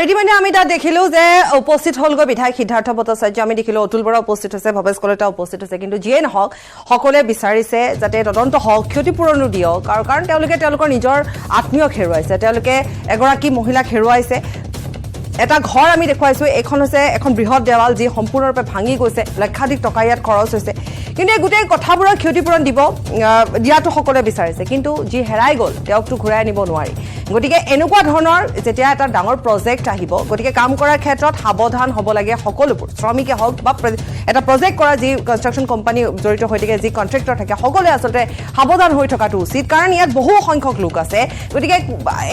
ইতিমধ্যে আমি তাত দেখিলো যে উপস্থিত হলগৈ বিধায়ক সিদ্ধাৰ্থ ভট্টাচাৰ্য, আমি দেখিলো অতুল বৰা উপস্থিত হৈছে, ভৱেশ কলিতা উপস্থিত হৈছে। কিন্তু যিয়ে নহওক সকলোৱে বিচাৰিছে যাতে তদন্ত হওক, ক্ষতিপূৰণো দিয়ক, কাৰণ তেওঁলোকে তেওঁলোকৰ নিজৰ আত্মীয়ক হেৰুৱাইছে, তেওঁলোকে এগৰাকী মহিলাক হেৰুৱাইছে। এটা ঘৰ আমি দেখুৱাইছো, এইখন হৈছে এখন বৃহৎ দেৱাল যি সম্পূৰ্ণৰূপে ভাঙি গৈছে, লক্ষাধিক টকা ইয়াত খৰচ হৈছে। কিন্তু এই গোটেই কথাবোৰৰ ক্ষতিপূৰণ দিয়াটো সকলোৱে বিচাৰিছে, কিন্তু যি হেৰাই গ'ল তেওঁকতো ঘূৰাই আনিব নোৱাৰি। গতিকে এনেকুৱা ধৰণৰ যেতিয়া এটা ডাঙৰ প্ৰজেক্ট আহিব, গতিকে কাম কৰাৰ ক্ষেত্ৰত সাৱধান হ'ব লাগে সকলোবোৰ, শ্ৰমিকে হওক বা এটা প্ৰজেক্ট কৰা যি কনষ্ট্ৰাকশ্যন কোম্পানী জড়িত হৈ থাকে, যি কণ্ট্ৰেক্টৰ থাকে, সকলোৱে আচলতে সাৱধান হৈ থকাটো উচিত, কাৰণ ইয়াত বহু সংখ্যক লোক আছে। গতিকে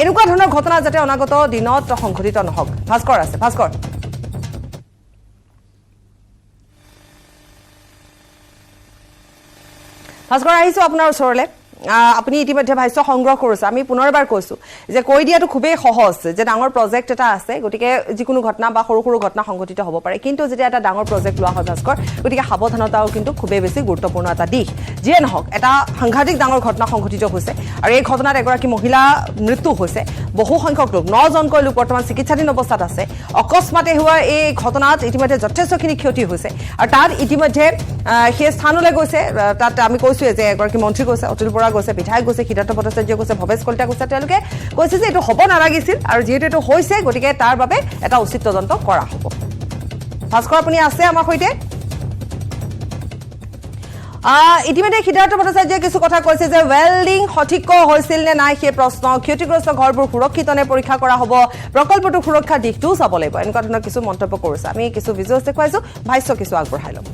এনেকুৱা ধৰণৰ ঘটনা যাতে অনাগত দিনত সংঘটিত নহওক। ভাস্কৰ আছে, ভাস্কৰ। ভাস্কৰ, আহিছো আপোনাৰ ওচৰলৈ। আপুনি ইতিমধ্যে ভাষ্য সংগ্ৰহ কৰিছে। আমি পুনৰবাৰ কৈছো যে কৈ দিয়াটো খুবেই সহজ যে ডাঙৰ প্ৰজেক্ট এটা আছে, গতিকে যিকোনো ঘটনা বা সৰু সৰু ঘটনা সংঘটিত হ'ব পাৰে। কিন্তু যেতিয়া এটা ডাঙৰ প্ৰজেক্ট লোৱা হয় ভাস্কৰ, গতিকে সাৱধানতাও কিন্তু খুবেই বেছি গুৰুত্বপূৰ্ণ এটা দিশ। যিয়ে নহওক এটা সাংঘাতিক ডাঙৰ ঘটনা সংঘটিত হৈছে, আৰু এই ঘটনাত এগৰাকী মহিলা মৃত্যু হৈছে, বহু সংখ্যক লোক 9জনকৈ লোক বৰ্তমান চিকিৎসাধীন অৱস্থাত আছে। অকস্মাতে হোৱা এই ঘটনাত ইতিমধ্যে যথেষ্টখিনি ক্ষতি হৈছে, আৰু তাত ইতিমধ্যে সেই স্থানলৈ গৈছে। তাত আমি কৈছোৱে যে এগৰাকী মন্ত্ৰী গৈছে, অতুল বৰা গৈছে, বিধায়ক গৈছে, সিদ্ধাৰ্থ ভট্টাচাৰ্য গৈছে, ভৱেশ কলিতা গৈছে। তেওঁলোকে কৈছে যে এইটো হ'ব নালাগিছিল, আৰু যিহেতু এইটো হৈছে গতিকে তাৰ বাবে এটা উচিত তদন্ত কৰা হ'ব। ভাস্কৰ, আপুনি আছে আমাৰ সৈতে? ইতিমধ্যে সিদ্ধাৰ্থ ভট্টাচাৰ্যই কিছু কথা কৈছে যে ৱেল্ডিং সঠিককৈ হৈছিল নে নাই সেই প্ৰশ্ন, ক্ষতিগ্ৰস্ত ঘৰবোৰ সুৰক্ষিত নে পৰীক্ষা কৰা হ'ব, প্ৰকল্পটোৰ সুৰক্ষা দিশটোও চাব লাগিব, এনেকুৱা ধৰণৰ কিছু মন্তব্য কৰিছে। আমি কিছু ভিজুৱেলছ দেখুৱাইছো, ভাষ্য কিছু আগবঢ়াই ল'ম।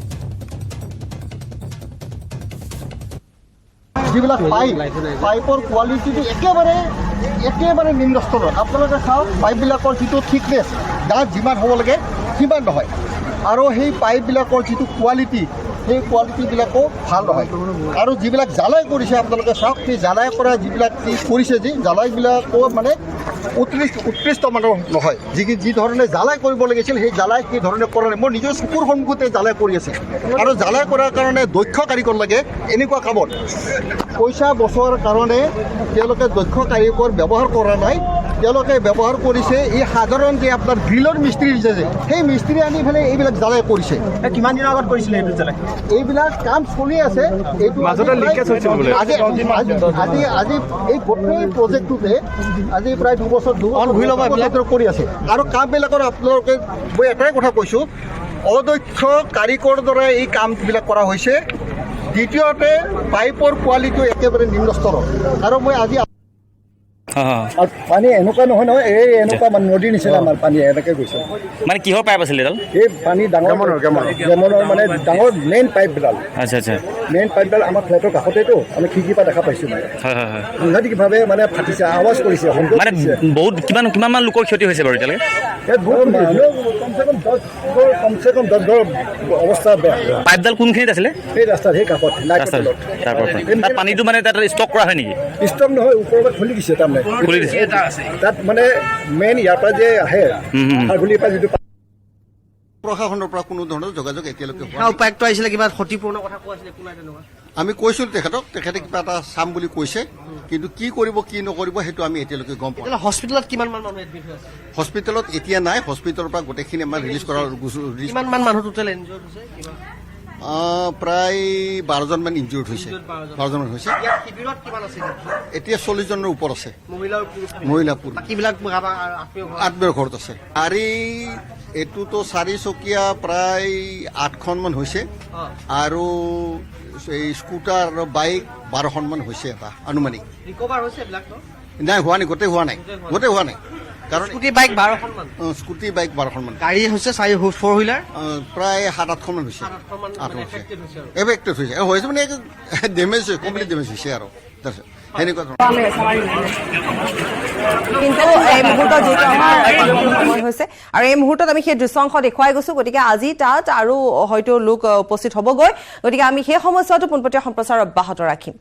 যিবিলাক পাইপৰ কোৱালিটিটো একেবাৰে নিম্ন স্তৰৰ। আপোনালোকে চাওক, পাইপবিলাকৰ যিটো থিকনেছ, ডাঠ যিমান হ'ব লাগে সিমান নহয়, আৰু সেই পাইপবিলাকৰ যিটো কোৱালিটি, সেই কোৱালিটিবিলাকো ভাল নহয়। আৰু যিবিলাক জ্বালাই কৰিছে আপোনালোকে চাওক, সেই জ্বালাই কৰা যিবিলাক কৰিছে, যি জ্বালাইবিলাকো মানে উৎকৃষ্ট মানৰ নহয়। যি ধৰণে জ্বালাই কৰিব লাগিছিল সেই জ্বালাই সেই ধৰণে কৰা নাই। মোৰ নিজৰ চকুৰ সন্মুখতে জ্বালাই কৰি আছে, আৰু জ্বালাই কৰাৰ কাৰণে দক্ষ কাৰিকৰ লাগে এনেকুৱা কামত। পইচা বচোৱাৰ কাৰণে তেওঁলোকে দক্ষ কাৰিকৰ ব্যৱহাৰ কৰা নাই, তেওঁলোকে ব্যৱহাৰ কৰিছে এই সাধাৰণ যে আপোনাৰ গ্ৰিলৰ মিস্ত্ৰী যে সেই মিস্ত্ৰী আনি পেলাই এইবিলাক জ্বালাই কৰিছে। কিমান দিনৰ আগত কৰিছিলে এইটো জ্বালাই? এইবিলাক কাম চলি আছে। এইটো আজি এই গোটেই প্ৰজেক্টটোতে আজি প্ৰায় দুবছৰ কৰি আছে, আৰু কামবিলাকৰ আপোনালোকে মই এটাই কথা কৈছোঁ, অদক্ষ কাৰিকৰ দ্বাৰা এই কামবিলাক কৰা হৈছে। দ্বিতীয়তে পাইপৰ কোৱালিটি একেবাৰে নিম্ন স্তৰৰ, আৰু মই আজি পানী এনেকুৱা নহয় এই এনেকুৱা মানে নদীৰ নিচিনা আমাৰ পানী এনেকৈ গৈছে। মানে কিহৰ পাইপ আছিলে এডাল? এই পানী ডাঙৰ গেমনৰ মানে ডাঙৰ মেইন পাইপডাল। আচ্ছা আচ্ছা। মেইন পাইপডাল আমাৰ ফ্লেটৰ কাষতেতো আমি খিৰিকীৰ পৰা দেখা পাইছোঁ। মানে সাংঘাতিকভাৱে মানে ফাটিছে, আৱাজ কৰিছে। মানে বহুত কিমান লোকৰ ক্ষতি হৈছে বাৰু এতিয়ালৈকে? কমচে কম 10 ঘৰ অৱস্থা বেয়া। পাইপডাল কোনখিনিত আছিলে? সেই ৰাস্তাত, সেই কাষত তাত পানীটো মানে তাত ষ্টক কৰা হয় নেকি? ষ্টক নহয়, ওপৰৰ পৰা খুলি দিছে। তাৰমানে খুলি দিছে তাত মানে মেইন ইয়াৰ পৰা যে আহে খাৰঘুলিৰ পৰা যিটো প্ৰশাসনৰ পৰা কোনো ধৰণৰ যোগাযোগ এতিয়ালৈকে উপায়ুক্ত আহিছিলে, কিবা ক্ষতিপূৰ্ণ কথা কোৱা আছিলে, কোনো তেনেকুৱা? আমি কৈছোঁ তেখেতে কিবা এটা চাম বুলি কৈছে, কিন্তু কি কৰিব কি নকৰিব সেইটো আমি এতিয়ালৈকে গম পোৱা নাই। হস্পিটেলত কিমান মান মানুহ এডমিট হৈ আছে? হস্পিটেলত এতিয়া নাই, হস্পিটেলৰ পৰা গোটেইখিনি আমাৰ ৰিলিজ কৰা। কিমান মান মানুহ টোটেল ইনজিয়ৰ্ড হৈছে? প্ৰায় 12জন মান ইনজিয়ৰ্ড হৈছে। 12জন মান হৈছে। এতিয়া 40জনৰ ওপৰত আছে। মহিলা পুৰুষ আত্মীয় ঘৰত আছে। গাড়ী এইটোতো 4চকীয়া প্ৰায় 8খনমান হৈছে, আৰু এই স্কুটাৰ আৰু বাইক 12খনমান হৈছে। এটা আনুমানিক নাই, হোৱা নাই, গোটেই হোৱা নাই। কাৰণ স্কুটি বাইক 12খনমান, স্কুটি বাইক 12খনমান। গাড়ী হৈছে 4 হুইলাৰ প্ৰায় 7-8খনমান হৈছে। এফেক্টেড হৈছে মানে ডেমেজ হৈছে, কমপ্লিট ডেমেজ হৈছে আৰু সেনেকুৱা ধৰণৰ। কিন্তু এই মুহূৰ্তত যিটো আমাৰ সময় হৈছে, আৰু এই মুহূৰ্তত আমি সেই দৃশ্যাংশ দেখুৱাই গৈছো। গতিকে আজি তাত আৰু হয়তো লোক উপস্থিত হ'বগৈ, গতিকে আমি সেই সময়ছোৱাটো পোনপটীয়া সম্প্ৰচাৰ অব্যাহত ৰাখিম।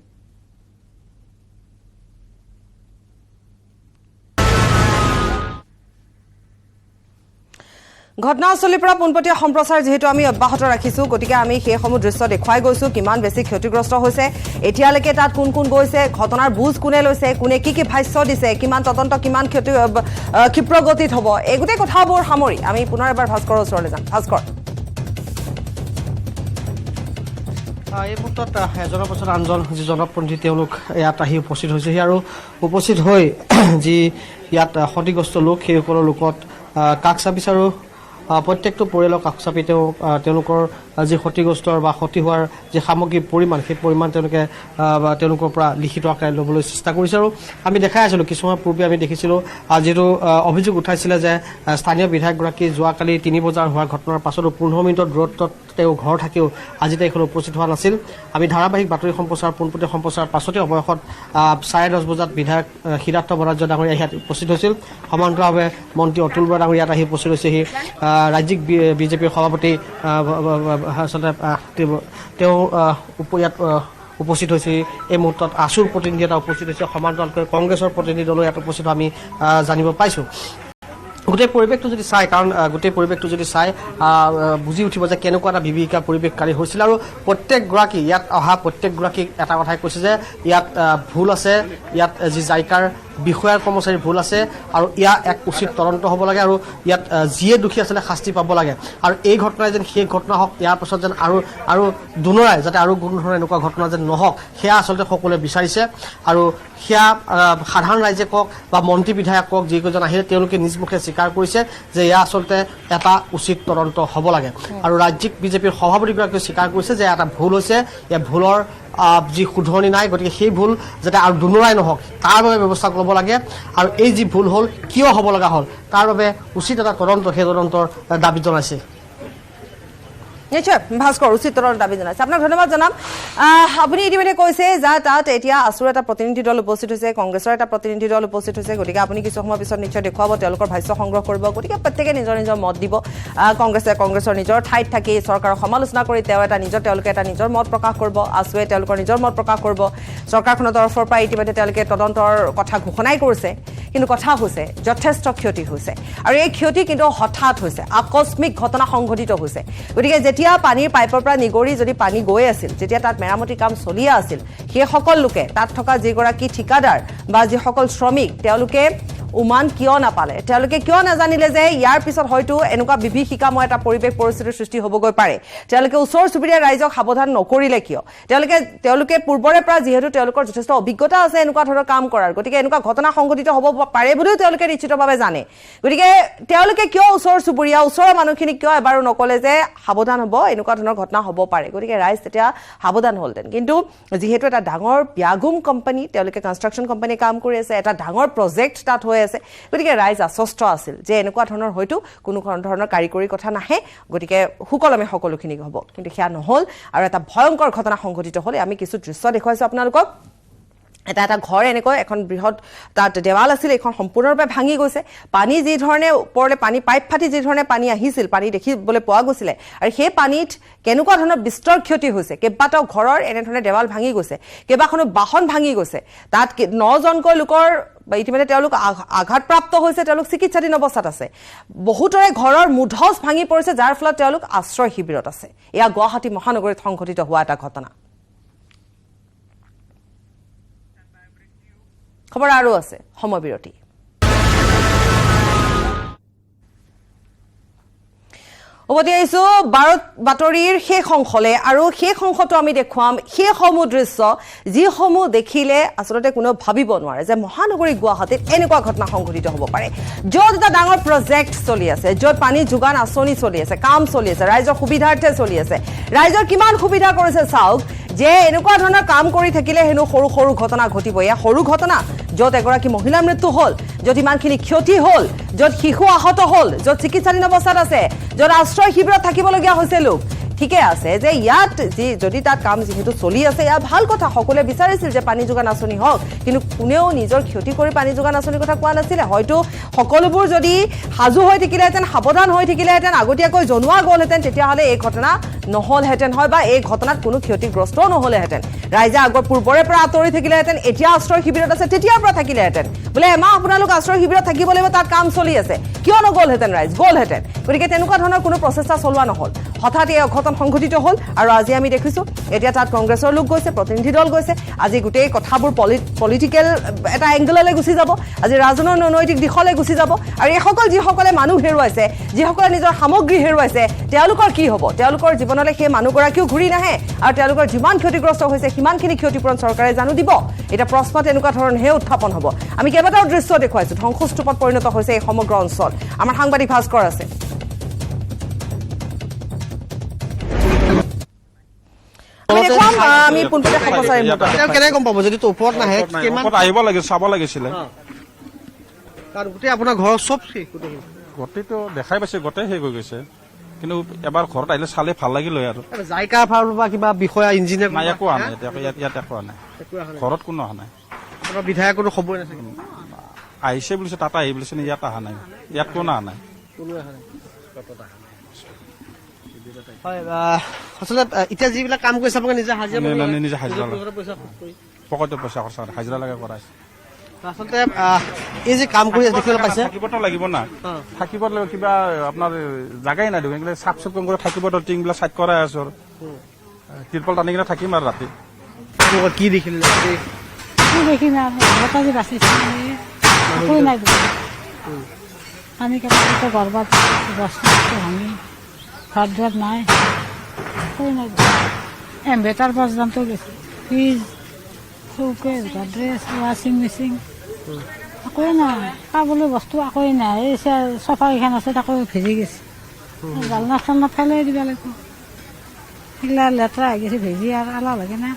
ঘটনাস্থলীৰ পৰা পোনপটীয়া সম্প্ৰচাৰ যেহেতু আমি অব্যাহত ৰাখিছো গতিকে আমি সেইসমূহ দৃশ্য দেখুৱাই গৈছো কিমান বেছি ক্ষতিগ্ৰস্ত হৈছে এতিয়ালৈকে তাত কোন কোন গৈছে ঘটনাৰ বুজ কোনে লৈছে কোনে কি ভাষ্য দিছে কিমান তদন্ত কিমান ক্ষিপ্ৰগতিত হ'ব এই গোটেই কথাবোৰ সামৰি আমি পুনৰ এবাৰ ভাস্কৰৰ ওচৰলৈ যাম ভাস্কৰ এই মুহূৰ্তত এজনৰ পাছত আনজন যি জনপ্ৰতিনিধি তেওঁলোক ইয়াত আহি উপস্থিত হৈছেহি আৰু উপস্থিত হৈ যি ইয়াত ক্ষতিগ্ৰস্ত লোক সেইসকলৰ লোকত কাষ চাপিছে আৰু প্ৰত্যেকটো পৰিয়ালক কাষ চাপি তেওঁলোকৰ যি ক্ষতিগ্ৰস্ত বা ক্ষতি হোৱাৰ যি সামগ্ৰিক পৰিমাণ সেই পৰিমাণ তেওঁলোকৰ পৰা লিখিত আকাৰে ল'বলৈ চেষ্টা কৰিছে আৰু আমি দেখাই আছিলোঁ কিছুমান পূৰ্বে আমি দেখিছিলোঁ যিটো অভিযোগ উঠাইছিলে যে স্থানীয় বিধায়কগৰাকী যোৱাকালি 3 বজাৰ হোৱাৰ ঘটনাৰ পাছতো 15 মিনিটৰ দূৰত্বত তেওঁ ঘৰ থাকিও আজি তাইখন উপস্থিত হোৱা নাছিল আমি ধাৰাবাহিক বাতৰি সম্প্ৰচাৰ পোনপটীয়া সম্প্ৰচাৰৰ পাছতে অৱশেষত 10:30 বজাত বিধায়ক সিদ্ধাৰ্থ ভট্টাচাৰ্য ডাঙৰীয়া ইয়াত উপস্থিত হৈছিল সমান্তৰালভাৱে মন্ত্ৰী অতুল বৰা ডাঙৰীয়া ইয়াত আহি উপস্থিত হৈছেহি ৰাজ্যিক বিজেপিৰ সভাপতি আচলতে তেওঁ ইয়াত উপস্থিত হৈছে এই মুহূৰ্তত আছুৰ প্ৰতিনিধি এটা উপস্থিত হৈছে সমান্তৰালকৈ কংগ্ৰেছৰ প্ৰতিনিধি দলো ইয়াত উপস্থিত আমি জানিব পাইছোঁ গোটেই পৰিৱেশটো যদি চাই কাৰণ গোটেই পৰিৱেশটো যদি চাই বুজি উঠিব যে কেনেকুৱা এটা বিভীষিকা পৰিৱেশকাৰী হৈছিল আৰু প্ৰত্যেকগৰাকী ইয়াত অহা প্ৰত্যেকগৰাকীক এটা কথাই কৈছে যে ইয়াত ভুল আছে ইয়াত যি জাইকাৰ বিষয়াৰ কৰ্মচাৰীৰ ভুল আছে আৰু ইয়াৰ এক উচিত তদন্ত হ'ব লাগে আৰু ইয়াত যিয়ে দোষী আছিলে শাস্তি পাব লাগে আৰু এই ঘটনাই যেন সেই ঘটনা হওক ইয়াৰ পাছত যেন আৰু দুনৰাই যাতে আৰু কোনো ধৰণৰ এনেকুৱা ঘটনা যেন নহওক সেয়া আচলতে সকলোৱে বিচাৰিছে আৰু সেয়া সাধাৰণ ৰাইজে কওক বা মন্ত্ৰী বিধায়ক কওক যিকেইজন আহিলে তেওঁলোকে নিজ মুখে স্বীকাৰ কৰিছে যে এয়া আচলতে এটা উচিত তদন্ত হ'ব লাগে আৰু ৰাজ্যিক বিজেপিৰ সভাপতিগৰাকীয়ে স্বীকাৰ কৰিছে যে এটা ভুল হৈছে এই ভুলৰ যি শুধৰণি নাই গতিকে সেই ভুল যাতে আৰু দুনৰাই নহওক তাৰ বাবে ব্যৱস্থা ল'ব লাগে আৰু এই যি ভুল হ'ল কিয় হ'ব লগা হ'ল তাৰ বাবে উচিত এটা তদন্ত সেই তদন্তৰ দাবী জনাইছে নিশ্চয় ভাস্কৰ উচিত তদন্তৰ দাবী জনাইছে আপোনাক ধন্যবাদ জনাম আপুনি ইতিমধ্যে কৈছে যে তাত এতিয়া আছুৰ এটা প্ৰতিনিধি দল উপস্থিত হৈছে কংগ্ৰেছৰ এটা প্ৰতিনিধি দল উপস্থিত হৈছে গতিকে আপুনি কিছু সময় পিছত নিশ্চয় দেখুৱাব তেওঁলোকৰ ভাষ্য সংগ্ৰহ কৰিব গতিকে প্ৰত্যেকে নিজৰ নিজৰ মত দিব কংগ্ৰেছৰ নিজৰ ঠাইত থাকি চৰকাৰক সমালোচনা কৰি তেওঁলোকে এটা নিজৰ মত প্ৰকাশ কৰিব আছুৱে তেওঁলোকৰ নিজৰ মত প্ৰকাশ কৰিব চৰকাৰখনৰ তৰফৰ পৰা ইতিমধ্যে তেওঁলোকে তদন্তৰ কথা ঘোষণাই কৰিছে কিন্তু কথা হৈছে যথেষ্ট ক্ষতি হৈছে আৰু এই ক্ষতি কিন্তু হঠাৎ হৈছে আকস্মিক ঘটনা সংঘটিত হৈছে গতিকে যেতিয়া পানীৰ পাইপৰ পৰা নিগৰি যদি পানী গৈ আছিল যেতিয়া তাত মেৰামতি কাম চলিয়া আছিল সেইসকল লোকে তাত থকা যিগৰাকী ঠিকাদাৰ বা যিসকল শ্ৰমিক তেওঁলোকে উমান কিয় নাপালে তেওঁলোকে কিয় নাজানিলে যে ইয়াৰ পিছত হয়তো এনেকুৱা বিভীষিকাময় এটা পৰিৱেশ পৰিস্থিতিৰ সৃষ্টি হ'বগৈ পাৰে তেওঁলোকে ওচৰ চুবুৰীয়া ৰাইজক সাৱধান নকৰিলে কিয় তেওঁলোকে পূৰ্বৰে পৰা যিহেতু তেওঁলোকৰ যথেষ্ট অভিজ্ঞতা আছে এনেকুৱা ধৰণৰ কাম কৰাৰ গতিকে এনেকুৱা ঘটনা সংঘটিত হ'ব পাৰে বুলিও তেওঁলোকে নিশ্চিতভাৱে জানে গতিকে তেওঁলোকে কিয় ওচৰৰ মানুহখিনিক কিয় এবাৰো নকলে যে সাৱধান হ'ব এনেকুৱা ধৰণৰ ঘটনা হ'ব পাৰে গতিকে ৰাইজ তেতিয়া সাৱধান হ'লহেঁতেন কিন্তু যিহেতু এটা ডাঙৰ ব্যাগুম কোম্পানী তেওঁলোকে কনষ্ট্ৰাকশ্যন কোম্পানী কাম কৰি আছে এটা ডাঙৰ প্ৰজেক্ট তাত হৈ আছে গতিকে ৰাইজ আশ্বস্ত আছিল যে এনেকুৱা ধৰণৰ হয়তো কোনো ধৰণৰ কাৰিকৰী কথা নাহে গতিকে সুকলমে সকলোখিনি হ'ব কিন্তু সেয়া নহ'ল আৰু এটা ভয়ংকৰ ঘটনা সংঘটিত হ'ল আমি কিছু দৃশ্য দেখুৱাইছোঁ আপোনালোকক এটা ঘৰ এনেকৈ এখন বৃহৎ তাত দেৱাল আছিল এখন সম্পূৰ্ণৰূপে ভাঙি গৈছে পানী যি ধৰণে ওপৰলৈ পানী পাইপ ফাটি যি ধৰণে পানী আহিছিল পানী দেখিবলৈ পোৱা গৈছিলে আৰু সেই পানীত কেনেকুৱা ধৰণৰ বিস্তৰ ক্ষতি হৈছে কেইবাটাও ঘৰৰ এনেধৰণে দেৱাল ভাঙি গৈছে কেইবাখনো বাহন ভাঙি গৈছে তাত 9জনকৈ লোকৰ ইতিমধ্যে তেওঁলোক আঘাতপ্ৰাপ্ত হৈছে তেওঁলোক চিকিৎসাধীন অৱস্থাত আছে বহুতৰে ঘৰৰ মুধচ ভাঙি পৰিছে যাৰ ফলত তেওঁলোক আশ্ৰয় শিবিৰত আছে এয়া গুৱাহাটী মহানগৰীত সংঘটিত হোৱা এটা ঘটনা খবৰ আৰু আছে সময় বিৰতি উভতি আহিছো বাতৰিৰ শেষ অংশলে আৰু শেষ অংশটো আমি দেখুৱাম সেইসমূহ দৃশ্য যিসমূহ দেখিলে আচলতে কোনো ভাবিব নোৱাৰে যে মহানগৰী গুৱাহাটীত এনেকুৱা ঘটনা সংঘটিত হ'ব পাৰে য'ত এটা ডাঙৰ প্ৰজেক্ট চলি আছে য'ত পানী যোগান আঁচনি চলি আছে কাম চলি আছে ৰাইজৰ সুবিধাৰ্থে চলি আছে ৰাইজৰ কিমান সুবিধা কৰিছে চাওক যে এনেকুৱা ধৰণৰ কাম কৰি থাকিলে হেনো সৰু সৰু ঘটনা ঘটিব এয়া সৰু ঘটনা য'ত এগৰাকী মহিলাৰ মৃত্যু হ'ল য'ত ইমানখিনি ক্ষতি হ'ল য'ত শিশু আহত হ'ল য'ত চিকিৎসাধীন অৱস্থাত আছে য'ত আশ্ৰয় শিবিৰত থাকিবলগীয়া হৈছে লোক ঠিকে আছে যে ইয়াত যদি তাত কাম যিহেতু চলি আছে ইয়াৰ ভাল কথা সকলোৱে বিচাৰিছিল যে পানী যোগান আঁচনি হওক কিন্তু কোনেও নিজৰ ক্ষতি কৰি পানী যোগান আঁচনিৰ কথা কোৱা নাছিলে হয়তো সকলোবোৰ যদি সাজু হৈ থাকিলেহেঁতেন সাৱধান হৈ থাকিলেহেঁতেন আগতীয়াকৈ জনোৱা গ'লহেঁতেন তেতিয়াহ'লে এই ঘটনা নহ'লহেঁতেন হয় বা এই ঘটনাত কোনো ক্ষতিগ্ৰস্তও নহ'লেহেঁতেন ৰাইজে আগৰ পূৰ্বৰে পৰা আঁতৰি থাকিলেহেঁতেন এতিয়া আশ্ৰয় শিবিৰত আছে তেতিয়াৰ পৰা থাকিলেহেঁতেন বোলে এমাহ আপোনালোক আশ্ৰয় শিবিৰত থাকিব লাগিব তাত কাম চলি আছে কিয় নগ'লহেঁতেন ৰাইজ গ'লহেঁতেন গতিকে তেনেকুৱা ধৰণৰ কোনো প্ৰচেষ্টা চলোৱা নহ'ল হঠাৎ এই অঘটন সংঘটিত হ'ল আৰু আজি আমি দেখিছোঁ এতিয়া তাত কংগ্ৰেছৰ লোক গৈছে প্ৰতিনিধি দল গৈছে আজি গোটেই কথাবোৰ পলিটিকেল এটা এংগললৈ গুচি যাব আজি ৰাজনৈতিক দিশলৈ গুচি যাব আৰু এইসকল যিসকলে মানুহ হেৰুৱাইছে যিসকলে নিজৰ সামগ্ৰী হেৰুৱাইছে তেওঁলোকৰ কি হ'ব তেওঁলোকৰ জীৱনলৈ সেই মানুহগৰাকীও ঘূৰি নাহে আৰু তেওঁলোকৰ যিমান ক্ষতিগ্ৰস্ত হৈছে সিমানখিনি ক্ষতিপূৰণ চৰকাৰে জানো দিব এতিয়া প্ৰশ্ন তেনেকুৱা ধৰণৰহে উত্থাপন হ'ব আমি কেইবাটাও দৃশ্য দেখুৱাইছোঁ ধ্বংসস্তূপত পৰিণত হৈছে এই সমগ্ৰ অঞ্চল আমাৰ সাংবাদিক ভাস্কৰ আছে আমি পোনপটীয়া সমাচাৰ কেনেকৈ গম পাব যদি ওপৰত নাহে আহিব লাগে চাব লাগিছিলে কাৰণ গোটেই আপোনাৰ ঘৰ চব গোটেইটো দেখাই পাইছে গোটেই শেষ হৈ গৈছে কিন্তু এবাৰ ঘৰত আহিলে চালে ভাল লাগিল আৰু জাইকা ফাৰ্ম বা কিবা বিষয়া ইঞ্জিনিয়াৰ নাই একো অহা নাই ইয়াত একো অহা নাই ঘৰত কোনো অহা নাই আপোনাৰ বিধায়কৰো খবৰে নাথাকে আহিছে বুলিছে তাত আহি বুলিছে ইয়াত অহা নাই ইয়াত কোনো অহা নাই হয় আচলতে এতিয়া যিবিলাক কাম কৰিছে আপোনালোকে নিজে হাজিৰা নিজে হাজিৰা পকেটত পইচা খৰচা হাজিৰা লাগে কৰাইছে আচলতে এই যে কাম কৰি দেখিবলৈ পাইছে থাকিবতো লাগিব না থাকিব লাগিব কিবা আপোনাৰ জাগাই নাই দেখোন চাফ চিকুণ কৰি থাকিবতো টিংবিলাক চাইড কৰাই আছো তিৰপাল টানি কিনে থাকিম আৰু ৰাতি কি দেখিলে দেখি না বতাজি বাঁচিছে একোৱে নাই পানী কাটি গৰ্বাত বস্তু ভাঙি ঘৰ দুৱাৰ নাই একোৱে নাই এম্বেটাৰ পৰ্যন্ত গৈছে ফ্ৰিজ চৌকেছ গড্ৰেজ ৱাশ্বিং মেচিন একোৱে নাই খাবলৈ বস্তু একোৱে নাই এই চফা কেইখন আছে তাকো ভিজি গৈছে জালনা চালনা ফেলাই দিব লাগিব সেইগিলা লেতেৰা হৈ গৈছে ভিজি আৰু এলাহ লাগে না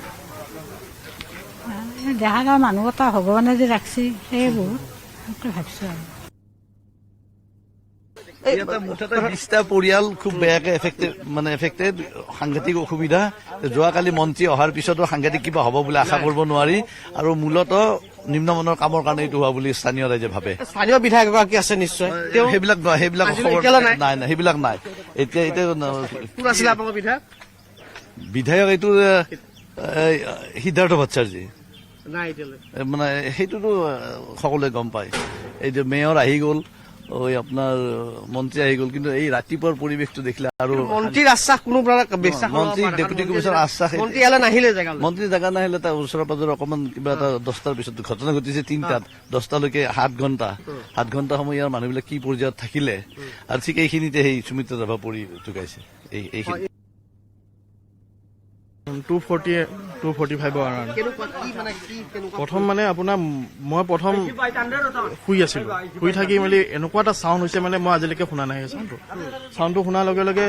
দেখা যায় মানুহ এটা ভগৱানে যে ৰাখছি সেয়ে বহুত ভাবিছো আৰু মুঠতে 20টা পৰিয়াল খুব বেয়াকে এফেক্টেড সাংঘাতিক অসুবিধা যোৱাকালি মন্ত্ৰী অহাৰ পিছতো সাংঘাতিক কিবা হ'ব বুলি আশা কৰিব নোৱাৰি আৰু মূলত নিম্নমানৰ কামৰ কাৰণে এইটো হোৱা বুলি স্থানীয় ৰাইজে ভাবে স্থানীয় বিধায়ক এগৰাকী আছে নিশ্চয় সেইবিলাক নাই সেইবিলাক নাই এতিয়া কোন আছিলে আপোনালোকৰ বিধায়ক এইটো সিদ্ধাৰ্থ ভট্টাচাৰ্যী নাই এতিয়ালৈ মানে সেইটোতো সকলোৱে গম পায় এই যে মেয়ৰ আহি গ'ল আপোনাৰ মন্ত্ৰী আহি গ'ল কিন্তু এই ৰাতিপুৱাৰ পৰিৱেশটো দেখিলে আৰু মন্ত্ৰীৰ আশ্বাস কোনো মন্ত্ৰী ডেপুটি কমিছনাৰ আশ্বাস মন্ত্ৰী জেগা নাহিলে তাৰ ওচৰে পাজৰে অকণমান কিবা এটা 10টাৰ পিছত ঘটনা ঘটিছে 3টাত 10টালৈকে 7 ঘণ্টা সময় ইয়াৰ মানুহবিলাক কি পৰ্যায়ত থাকিলে আৰু ঠিক এইখিনিতে সেই সুমিত্ৰা ৰাভা পৰি ঢুকাইছে এইখিনি 245 প্ৰথম মানে আপোনাৰ মই প্ৰথম শুই আছিলো শুই থাকি মেলি এনেকুৱা এটা চাউণ্ড হৈছে মানে মই আজিলৈকে শুনা নাই চাউণ্ডটো শুনাৰ লগে লগে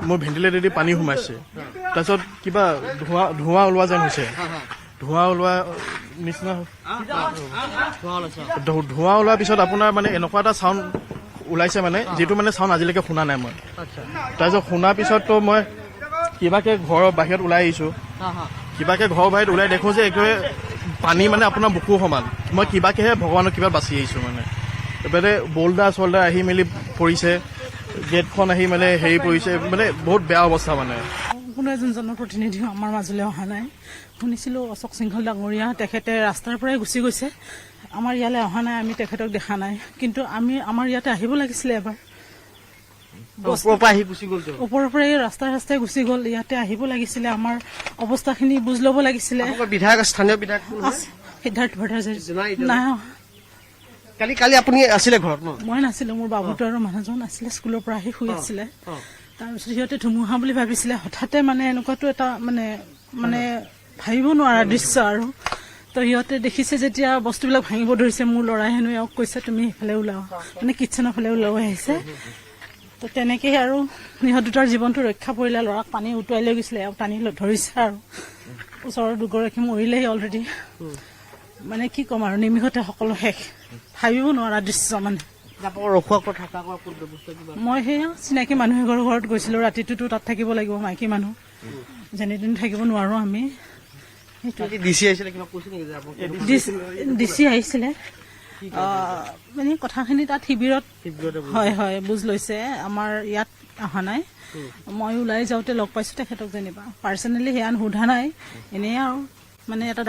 মোৰ ভেণ্টিলেটৰেদি পানী সোমাইছে তাৰপিছত কিবা ধোঁৱা ওলোৱা যেন হৈছে ধোঁৱা ওলোৱা নিচিনা ধোঁৱা ওলোৱাৰ পিছত আপোনাৰ মানে এনেকুৱা এটা চাউণ্ড ওলাইছে মানে যিটো মানে চাউণ্ড আজিলৈকে শুনা নাই মই তাৰপিছত শুনাৰ পিছততো মই কিবাকে ঘৰৰ বাহিৰত ওলাই আহিছো কিবাকে ঘৰৰ বাহিৰত ওলাই দেখো যে একেবাৰে পানী মানে আপোনাৰ বুকু সমান মই কিবাকেহে ভগৱানৰ কিবা বাচি আহিছো মানে এবাৰে বল্ডাৰ চল্ডাৰ আহি মেলি পৰিছে গেটখন আহি মানে হেৰি পৰিছে মানে বহুত বেয়া অৱস্থা মানে কোনো এজন জনপ্ৰতিনিধিও আমাৰ মাজলৈ অহা নাই শুনিছিলো অশোক সিংহ ডাঙৰীয়া তেখেতে ৰাস্তাৰ পৰাই গুচি গৈছে আমাৰ ইয়ালৈ অহা নাই আমি তেখেতক দেখা নাই কিন্তু আমাৰ ইয়াতে আহিব লাগিছিলে এবাৰ ওপৰৰ পৰা এই ৰাস্তাই গুচি গ'ল ইয়াতে আহিব লাগিছিলে আমাৰ অৱস্থাখিনি বুজ ল'ব লাগিছিলে স্থানীয় বিধায়ক সিদ্ধাৰ্থ ভট্টাচাৰ্য নাই কালি আপুনি আছিলে ঘৰত মই নাছিলো মোৰ বাবুটো আৰু মানুহজন আছিলে স্কুলৰ পৰা আহি শুই আছিলে তাৰপিছত সিহঁতে ধুমুহা বুলি ভাবিছিলে হঠাতে মানে এনেকুৱাটো এটা মানে ভাবিব নোৱাৰা দৃশ্য আৰু তো সিহঁতে দেখিছে যেতিয়া বস্তুবিলাক ভাঙিব ধৰিছে মোৰ ল'ৰাই হেনো এওঁক কৈছে তুমি সেইফালে ওলাও মানে কিটচেনৰ ফালে ওলাব আহিছে তো তেনেকেই আৰু সিহঁত দুটাৰ জীৱনটো ৰক্ষা পৰিলে ল'ৰাক পানী উটুৱাই লৈ গৈছিলে এওঁ টানি ধৰিছে আৰু ওচৰৰ দুগৰাকী মৰিলেই অলৰেডি মানে কি ক'ম আৰু নিমিষতে সকলো শেষ ভাবিব নোৱাৰা দৃশ্য মানে আপোনালোকৰ ৰখোৱা কৰা থকা কৰা কোন ব্যৱস্থা কিবা মই সেয়া চিনাকি মানুহ এঘৰৰ ঘৰত গৈছিলোঁ ৰাতিটোতো তাত থাকিব লাগিব মাইকী মানুহ যেনেদিন থাকিব নোৱাৰোঁ আমি ডিচি আহিছিলে কিবা কৈছে নেকি যে আপোনালোকে ডিচি আহিছিলে মানে কথাখিনি তাত শিবিৰত হয় বুজ লৈছে আমাৰ ইয়াত অহা নাই মই ওলাই যাওঁতে লগ পাইছোঁ তেখেতক যেনিবা পাৰ্চনেলি সেয়া সোধা নাই এনেই আৰু মানে এটা